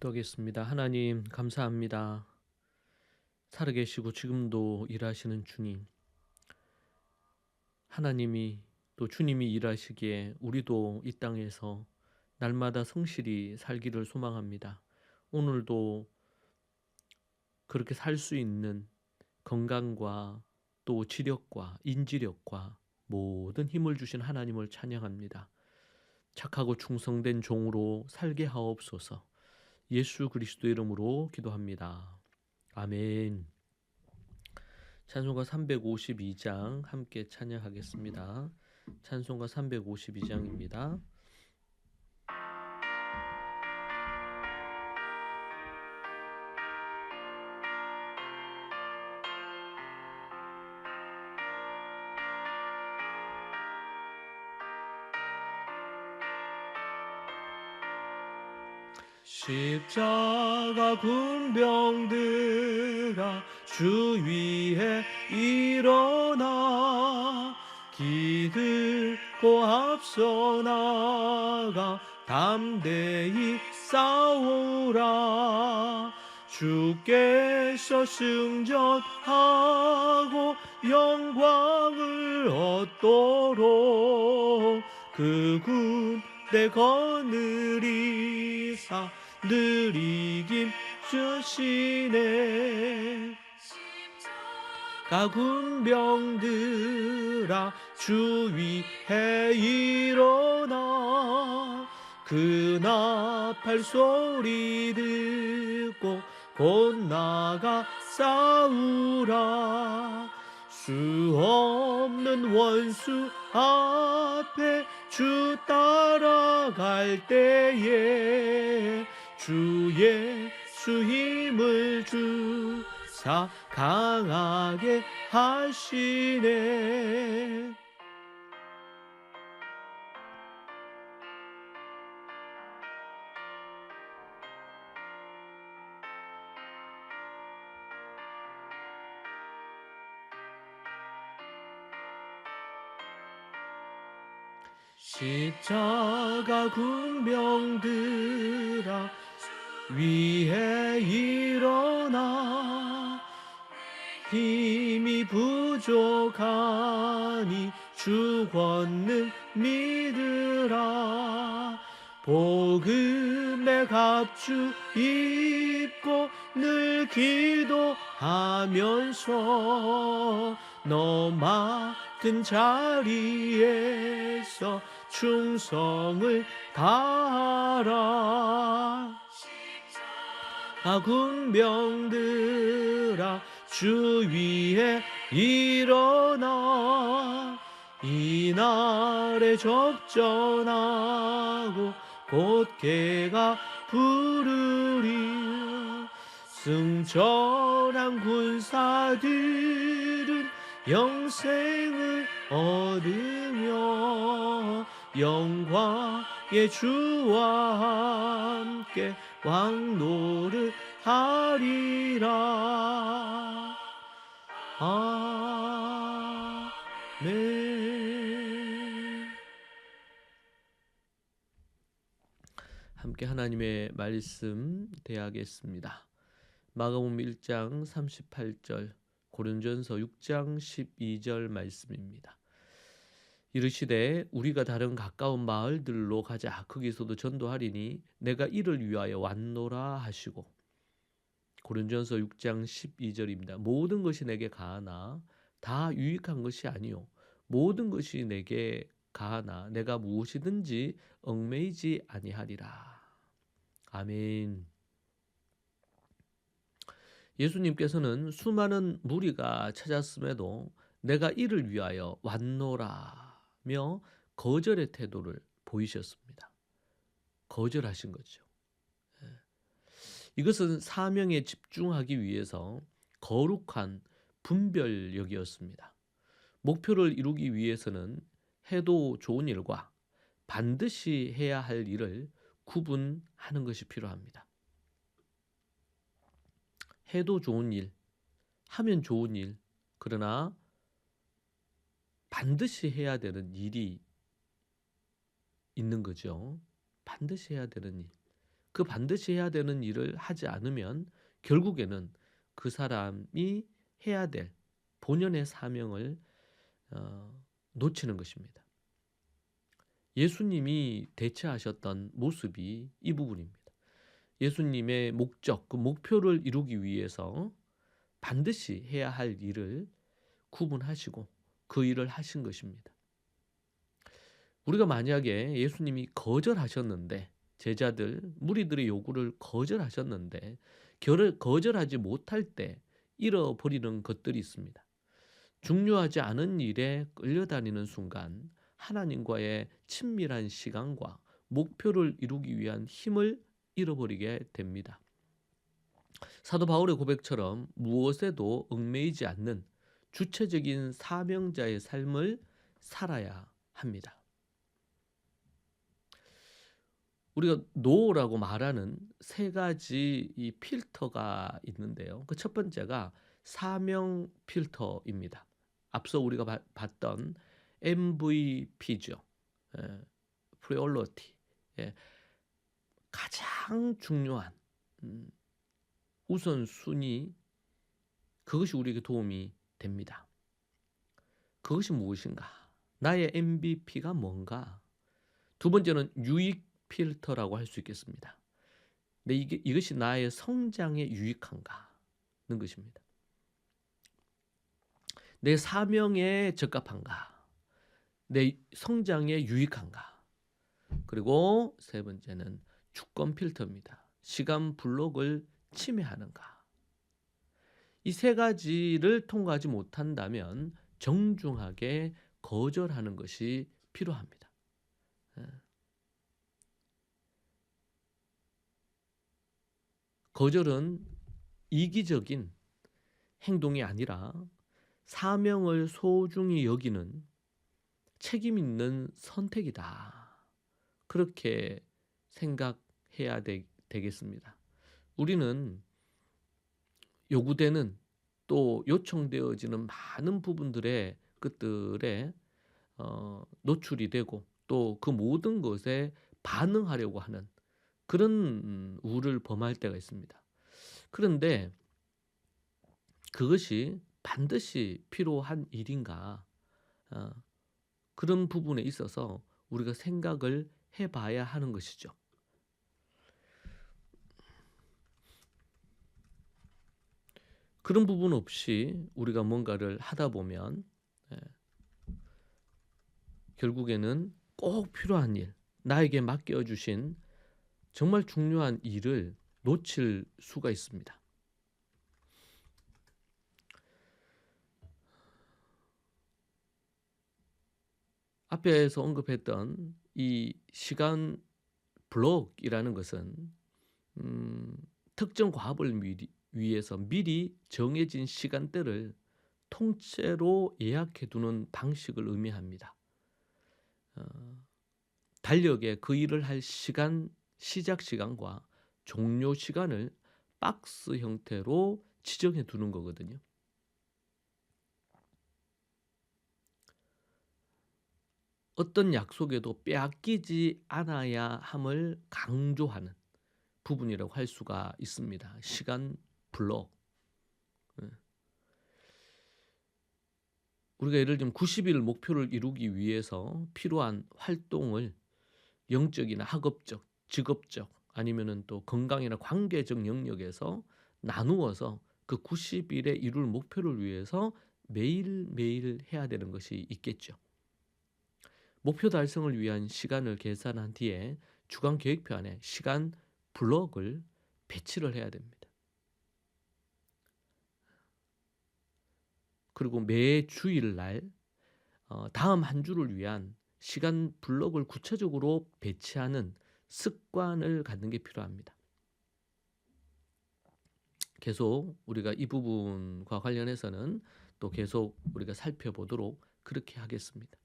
기도하겠습니다. 하나님, 감사합니다. 살아계시고 지금도 일하시는 주님. 하나님이 또 주님이 일하시기에 우리도 이 땅에서 날마다 성실히 살기를 소망합니다. 오늘도 그렇게 살 수 있는 건강과 또 지력과 인지력과 모든 힘을 주신 하나님을 찬양합니다. 착하고 충성된 종으로 살게 하옵소서. 예수 그리스도 이름으로 기도합니다. 아멘. 찬송가 352장 함께 찬양하겠습니다. 찬송가 352장입니다. 십자가 군병들아 주 위에 일어나 기들고 앞서 나가 담대히 싸우라. 주께서 승전하고 영광을 얻도록 그 군대 거느리사 늘 이김 주시네. 가군병들아 주 위에 일어나 그 나팔 소리 듣고 곧 나가 싸우라. 수 없는 원수 앞에 주 따라갈 때에 주 예수 힘을 주사 강하게 하시네. 십자가 군병들아 위에 일어나 힘이 부족하니 주 권능 믿으라. 복음의 갑주 입고 늘 기도하면서 너 맡은 자리에서 충성을 다하라. 군병들아 주 위에 일어나 이날에 접전하고 곧 개가 부르리라. 승천한 군사들은 영생을 얻으며 영광의 주와 함께 왕노를 하리라. 아멘. 함께 하나님의 말씀 대하겠습니다. 마가복음 1장 38절, 고린전서 6장 12절 말씀입니다. 이르시되 우리가 다른 가까운 마을들로 가자. 거기서도 전도하리니 내가 이를 위하여 왔노라 하시고. 고린전서 6장 12절입니다. 모든 것이 내게 가하나 다 유익한 것이 아니요 모든 것이 내게 가하나 내가 무엇이든지 얽매이지 아니하리라. 아멘. 예수님께서는 수많은 무리가 찾았음에도 내가 이를 위하여 왔노라며 거절의 태도를 보이셨습니다. 거절하신 거죠. 이것은 사명에 집중하기 위해서 거룩한 분별력이었습니다. 목표를 이루기 위해서는 해도 좋은 일과 반드시 해야 할 일을 구분하는 것이 필요합니다. 해도 좋은 일, 하면 좋은 일, 그러나 반드시 해야 되는 일이 있는 거죠. 반드시 해야 되는 일. 그 반드시 해야 되는 일을 하지 않으면 결국에는 그 사람이 해야 될 본연의 사명을 놓치는 것입니다. 예수님이 대처하셨던 모습이 이 부분입니다. 예수님의 목적, 그 목표를 이루기 위해서 반드시 해야 할 일을 구분하시고 그 일을 하신 것입니다. 우리가 만약에 예수님이 거절하셨는데, 제자들, 무리들의 요구를 거절하셨는데 거절하지 못할 때 잃어버리는 것들이 있습니다. 중요하지 않은 일에 끌려다니는 순간 하나님과의 친밀한 시간과 목표를 이루기 위한 힘을 잃어버리게 됩니다. 사도 바울의 고백처럼 무엇에도 얽매이지 않는 주체적인 사명자의 삶을 살아야 합니다. 우리가 노라고 말하는 세 가지 이 필터가 있는데요. 그 첫 번째가 사명 필터입니다. 앞서 우리가 봤던 MVP죠. 프리올로티. 가장 중요한 우선순위, 그것이 우리에게 도움이 됩니다. 그것이 무엇인가? 나의 MVP가 뭔가? 두 번째는 유익 필터라고 할 수 있겠습니다. 근데 이것이 나의 성장에 유익한가는 것입니다. 내 사명에 적합한가? 내 성장에 유익한가? 그리고 세 번째는 주권 필터입니다. 시간 블록을 침해하는가? 이 세 가지를 통과하지 못한다면 정중하게 거절하는 것이 필요합니다. 거절은 이기적인 행동이 아니라 사명을 소중히 여기는 책임 있는 선택이다. 그렇게 생각해야 되겠습니다. 우리는 요구되는 또 요청되어지는 많은 부분들의 것들에 노출이 되고 또 그 모든 것에 반응하려고 하는 그런 우를 범할 때가 있습니다. 그런데 그것이 반드시 필요한 일인가? 그런 부분에 있어서 우리가 생각을 해봐야 하는 것이죠. 그런 부분 없이 우리가 뭔가를 하다 보면 결국에는 꼭 필요한 일, 나에게 맡겨주신 정말 중요한 일을 놓칠 수가 있습니다. 앞에서 언급했던 이 시간 블록이라는 것은 특정 과업을 위해서 미리 정해진 시간대를 통째로 예약해 두는 방식을 의미합니다. 달력에 그 일을 할 시간, 시작 시간과 종료 시간을 박스 형태로 지정해 두는 거거든요. 어떤 약속에도 빼앗기지 않아야 함을 강조하는 부분이라고 할 수가 있습니다. 시간 블록. 우리가 예를 들면 90일 목표를 이루기 위해서 필요한 활동을 영적이나 학업적, 직업적 아니면은 또 건강이나 관계적 영역에서 나누어서 그 90일에 이룰 목표를 위해서 매일매일 해야 되는 것이 있겠죠. 목표 달성을 위한 시간을 계산한 뒤에 주간 계획표 안에 시간 블록을 배치를 해야 됩니다. 그리고 매 주일날 다음 한 주를 위한 시간 블록을 구체적으로 배치하는 습관을 갖는 게 필요합니다. 계속 우리가 이 부분과 관련해서는 또 계속 우리가 살펴보도록 그렇게 하겠습니다.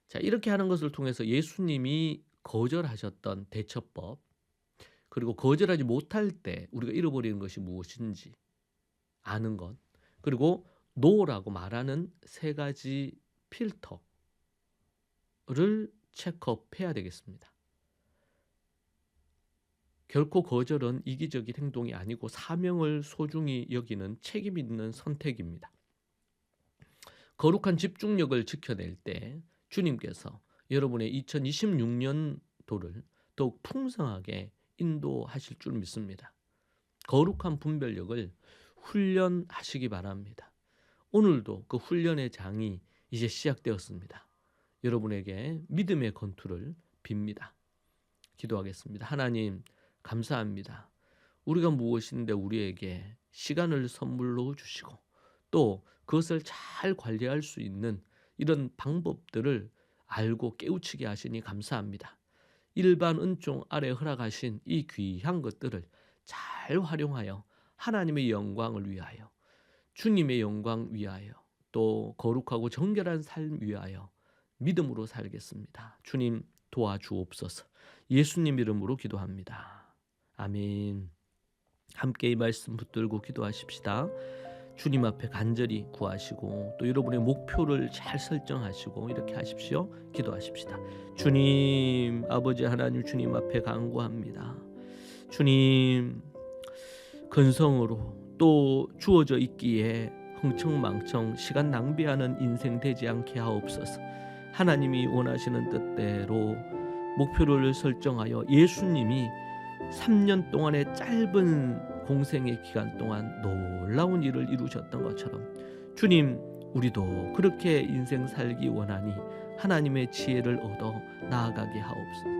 자, 이렇게 하는 것을 통해서 예수님이 거절하셨던 대처법, 그리고 거절하지 못할 때 우리가 잃어버리는 것이 무엇인지 아는 것, 그리고 노라고 말하는 세 가지 필터를 체크업해야 되겠습니다. 결코 거절은 이기적인 행동이 아니고 사명을 소중히 여기는 책임 있는 선택입니다. 거룩한 집중력을 지켜낼 때 주님께서 여러분의 2026년도를 더욱 풍성하게 인도하실 줄 믿습니다. 거룩한 분별력을 훈련하시기 바랍니다. 오늘도 그 훈련의 장이 이제 시작되었습니다. 여러분에게 믿음의 건투를 빕니다. 기도하겠습니다. 하나님, 감사합니다. 우리가 무엇인데 우리에게 시간을 선물로 주시고 또 그것을 잘 관리할 수 있는 이런 방법들을 알고 깨우치게 하시니 감사합니다. 일반 은총 아래 허락하신 이 귀한 것들을 잘 활용하여 하나님의 영광을 위하여, 주님의 영광 위하여, 또 거룩하고 정결한 삶 위하여 믿음으로 살겠습니다. 주님 도와주옵소서. 예수님 이름으로 기도합니다. 아멘. 함께 이 말씀 붙들고 기도하십시다. 주님 앞에 간절히 구하시고 또 여러분의 목표를 잘 설정하시고 이렇게 하십시오. 기도하십시다. 주님, 아버지 하나님, 주님 앞에 간구합니다. 주님, 근성으로 또 주어져 있기에 흥청망청 시간 낭비하는 인생 되지 않게 하옵소서. 하나님이 원하시는 뜻대로 목표를 설정하여 예수님이 3년 동안의 짧은 공생의 기간 동안 놀라운 일을 이루셨던 것처럼 주님, 우리도 그렇게 인생 살기 원하니 하나님의 지혜를 얻어 나아가게 하옵소서.